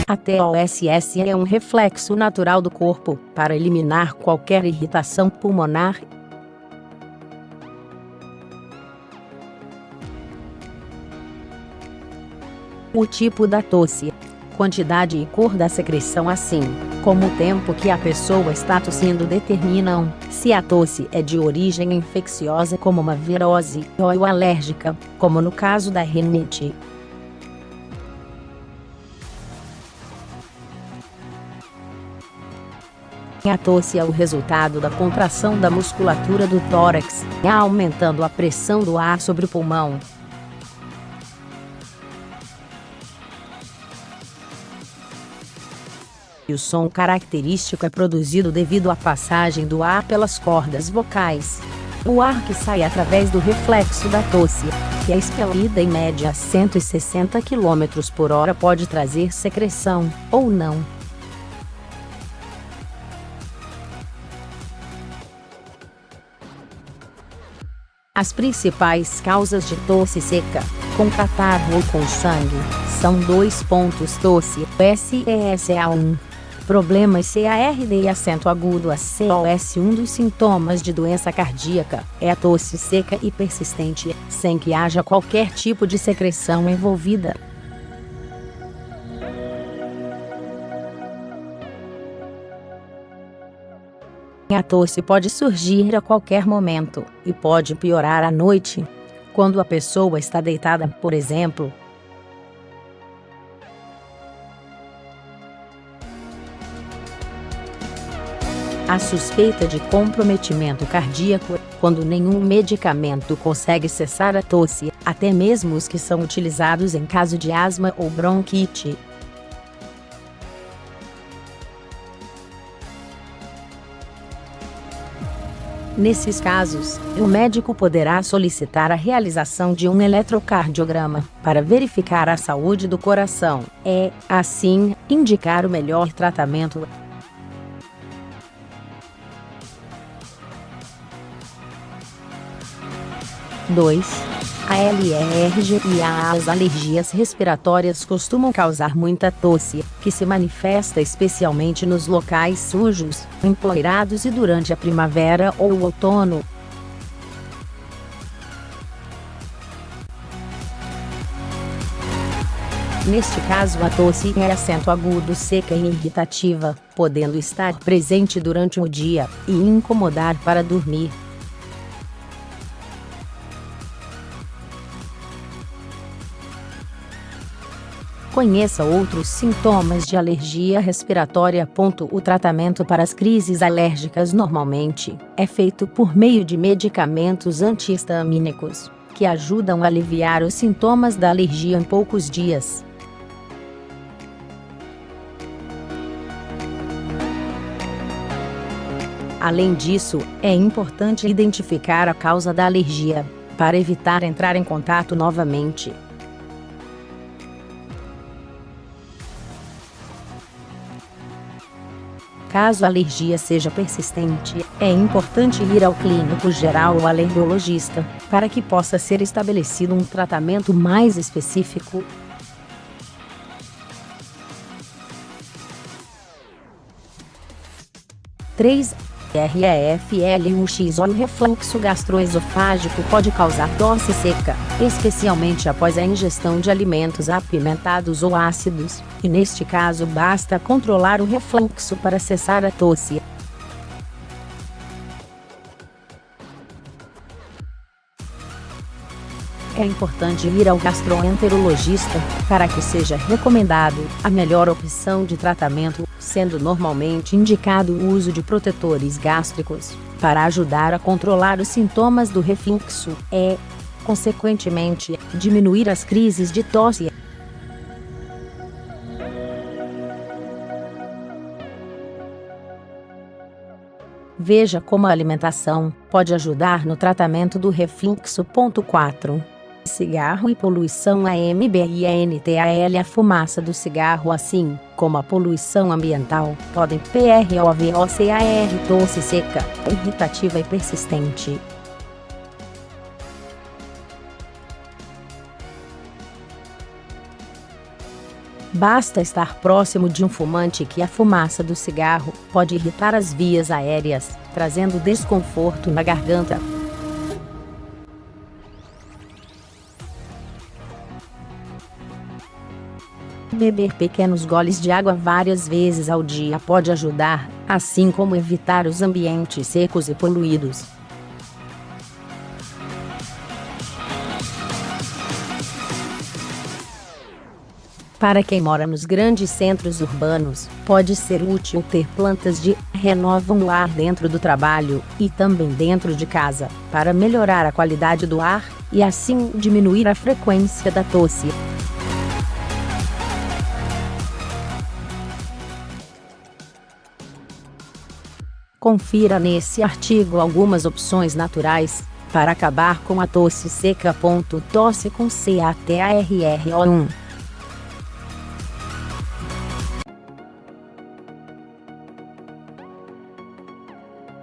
A tosse é um reflexo natural do corpo para eliminar qualquer irritação pulmonar. O tipo da tosse, quantidade e cor da secreção, assim como o tempo que a pessoa está tossindo, determinam se a tosse é de origem infecciosa, como uma virose, ou alérgica, como no caso da rinite. A tosse é o resultado da contração da musculatura do tórax, aumentando a pressão do ar sobre o pulmão. E o som característico é produzido devido à passagem do ar pelas cordas vocais. O ar que sai através do reflexo da tosse, que é expelida em média a 160 km/h, pode trazer secreção, ou não. As principais causas de tosse seca, com catarro ou com sangue, são 2 pontos: tosse, SESA1. Problemas CARD e acento agudo, a COS. Um dos sintomas de doença cardíaca é a tosse seca e persistente, sem que haja qualquer tipo de secreção envolvida. A tosse pode surgir a qualquer momento e pode piorar à noite, quando a pessoa está deitada, por exemplo. A suspeita de comprometimento cardíaco, quando nenhum medicamento consegue cessar a tosse, até mesmo os que são utilizados em caso de asma ou bronquite. Nesses casos, o médico poderá solicitar a realização de um eletrocardiograma para verificar a saúde do coração e, assim, indicar o melhor tratamento. A alergia e as alergias respiratórias costumam causar muita tosse, que se manifesta especialmente nos locais sujos, empoeirados e durante a primavera ou o outono. Neste caso, a tosse é acento agudo, seca e irritativa, podendo estar presente durante o dia e incomodar para dormir. Conheça outros sintomas de alergia respiratória. O tratamento para as crises alérgicas normalmente é feito por meio de medicamentos anti-histamínicos, que ajudam a aliviar os sintomas da alergia em poucos dias. Além disso, é importante identificar a causa da alergia, para evitar entrar em contato novamente. Caso a alergia seja persistente, é importante ir ao clínico geral ou alergologista, para que possa ser estabelecido um tratamento mais específico. REFLUX. O refluxo gastroesofágico pode causar tosse seca, especialmente após a ingestão de alimentos apimentados ou ácidos, e neste caso basta controlar o refluxo para cessar a tosse. É importante ir ao gastroenterologista, para que seja recomendado a melhor opção de tratamento, sendo normalmente indicado o uso de protetores gástricos, para ajudar a controlar os sintomas do refluxo e, consequentemente, diminuir as crises de tosse. Veja como a alimentação pode ajudar no tratamento do refluxo. 4. Cigarro e poluição. A ambiental. A fumaça do cigarro, assim como a poluição ambiental, podem provocar tosse seca, irritativa e persistente. Basta estar próximo de um fumante que a fumaça do cigarro pode irritar as vias aéreas, trazendo desconforto na garganta. Beber pequenos goles de água várias vezes ao dia pode ajudar, assim como evitar os ambientes secos e poluídos. Para quem mora nos grandes centros urbanos, pode ser útil ter plantas que renovam o ar dentro do trabalho e também dentro de casa, para melhorar a qualidade do ar e assim diminuir a frequência da tosse. Confira nesse artigo algumas opções naturais para acabar com a tosse seca. Tosse com CATARRO1.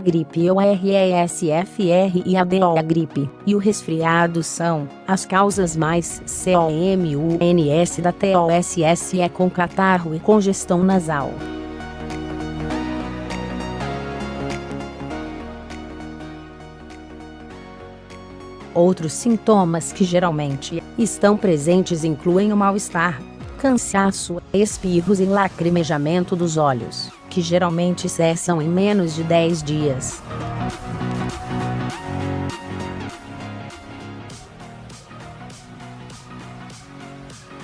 Gripe ou RESFRIADO. A gripe e o resfriado são as causas mais comuns da tosse com catarro e congestão nasal. Outros sintomas que geralmente estão presentes incluem o mal-estar, cansaço, espirros e lacrimejamento dos olhos, que geralmente cessam em menos de 10 dias.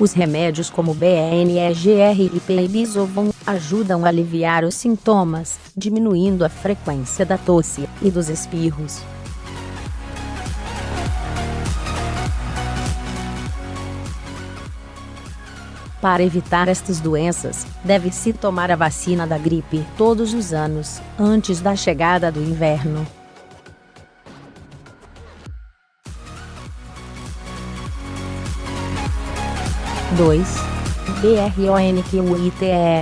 Os remédios como BNEGR e Pibizovum ajudam a aliviar os sintomas, diminuindo a frequência da tosse e dos espirros. Para evitar estas doenças, deve-se tomar a vacina da gripe todos os anos, antes da chegada do inverno. Bronquite.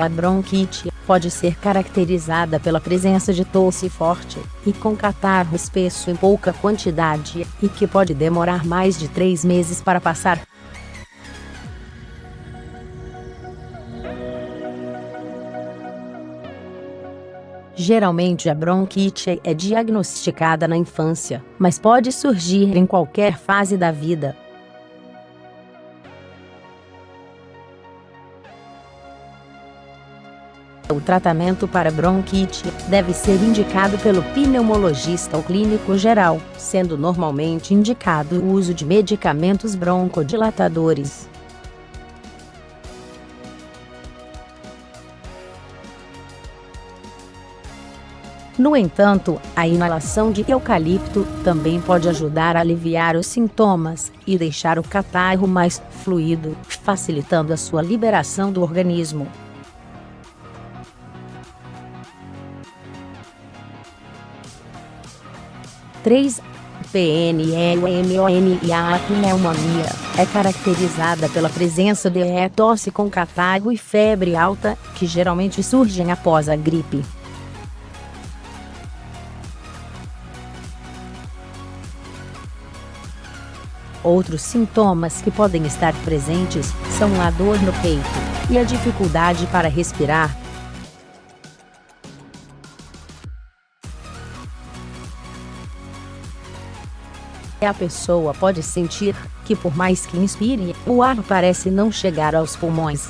A bronquite pode ser caracterizada pela presença de tosse forte e com catarro espesso em pouca quantidade e que pode demorar mais de 3 meses para passar. Geralmente a bronquite é diagnosticada na infância, mas pode surgir em qualquer fase da vida. O tratamento para bronquite deve ser indicado pelo pneumologista ou clínico geral, sendo normalmente indicado o uso de medicamentos broncodilatadores. No entanto, a inalação de eucalipto também pode ajudar a aliviar os sintomas e deixar o catarro mais fluido, facilitando a sua liberação do organismo. Pneumonia. A pneumonia é caracterizada pela presença de tosse com catarro e febre alta, que geralmente surgem após a gripe. Outros sintomas que podem estar presentes são a dor no peito e a dificuldade para respirar. A pessoa pode sentir que, por mais que inspire, o ar parece não chegar aos pulmões.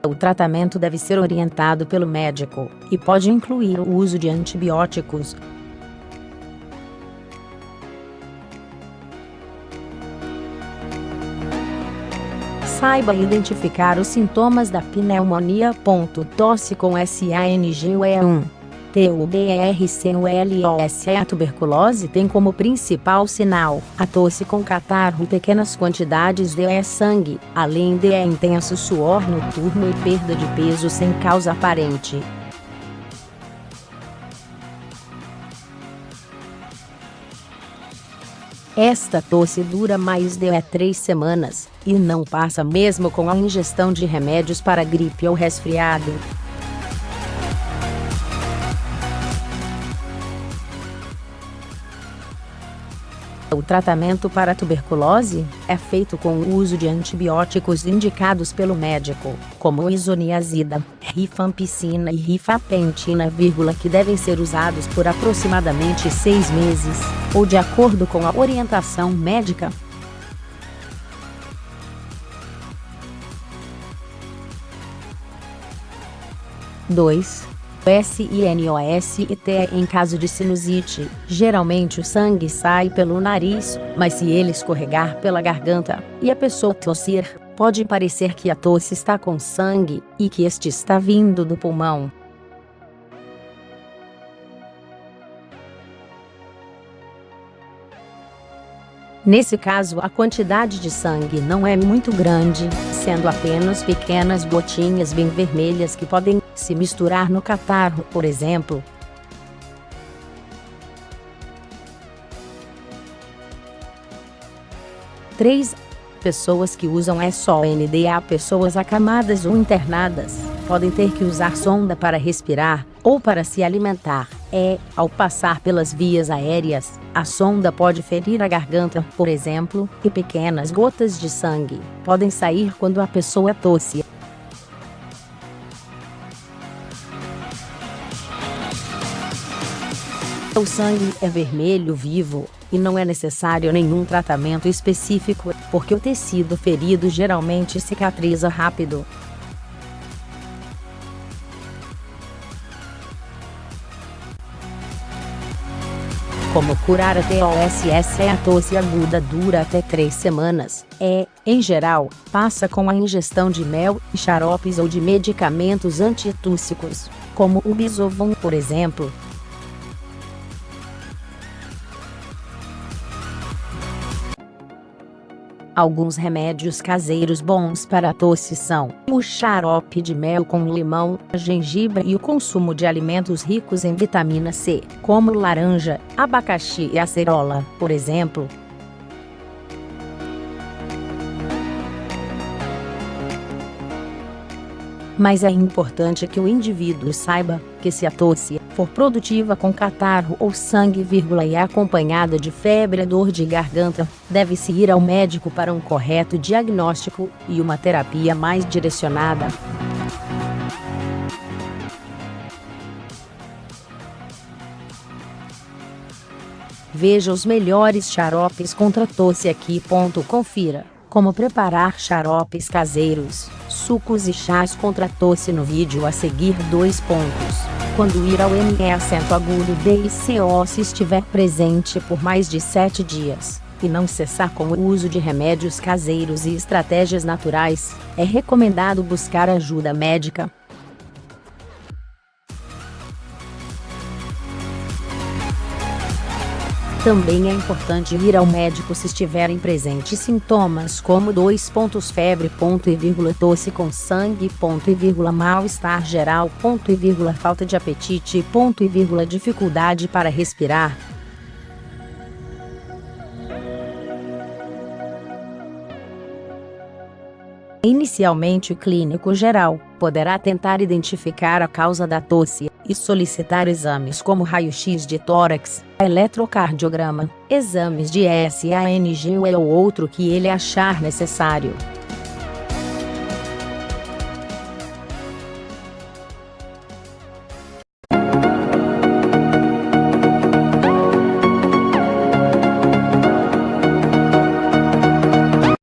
O tratamento deve ser orientado pelo médico e pode incluir o uso de antibióticos. Saiba identificar os sintomas da pneumonia. Tosse com SANGUE1. TUBERCULOS. A tuberculose tem como principal sinal a tosse com catarro, pequenas quantidades de sangue, além de intenso suor noturno e perda de peso sem causa aparente. Esta tosse dura mais de 3 semanas e não passa mesmo com a ingestão de remédios para gripe ou resfriado. O tratamento para a tuberculose é feito com o uso de antibióticos indicados pelo médico, como isoniazida, rifampicina e rifapentina, que devem ser usados por aproximadamente 6 meses, ou de acordo com a orientação médica. SINOSIT. Em caso de sinusite, geralmente o sangue sai pelo nariz, mas se ele escorregar pela garganta, e a pessoa tossir, pode parecer que a tosse está com sangue, e que este está vindo do pulmão. Nesse caso, a quantidade de sangue não é muito grande, sendo apenas pequenas gotinhas bem vermelhas que podem se misturar no catarro, por exemplo. Pessoas que usam SONDA, pessoas acamadas ou internadas, podem ter que usar sonda para respirar, ou para se alimentar. Ao passar pelas vias aéreas, a sonda pode ferir a garganta, por exemplo, e pequenas gotas de sangue podem sair quando a pessoa tosse. O sangue é vermelho vivo, e não é necessário nenhum tratamento específico, porque o tecido ferido geralmente cicatriza rápido. Como curar a TOSS? A tosse aguda dura até 3 semanas. Em geral, passa com a ingestão de mel, xaropes ou de medicamentos antitússicos, como o Bisovan, por exemplo. Alguns remédios caseiros bons para a tosse são o xarope de mel com limão, gengibre e o consumo de alimentos ricos em vitamina C, como laranja, abacaxi e acerola, por exemplo. Mas é importante que o indivíduo saiba que se a tosse for produtiva com catarro ou sangue, e é acompanhada de febre e dor de garganta, deve-se ir ao médico para um correto diagnóstico e uma terapia mais direcionada. Veja os melhores xaropes contra tosse aqui. Confira como preparar xaropes caseiros, sucos e chás contra tosse no vídeo a seguir. Quando ir ao DICO se estiver presente por mais de 7 dias, e não cessar com o uso de remédios caseiros e estratégias naturais, é recomendado buscar ajuda médica. Também é importante ir ao médico se estiverem presentes sintomas como febre, tosse com sangue, mal-estar geral, falta de apetite, dificuldade para respirar. Inicialmente, o clínico geral poderá tentar identificar a causa da tosse e solicitar exames como raio-x de tórax, eletrocardiograma, exames de ESANG ou outro que ele achar necessário.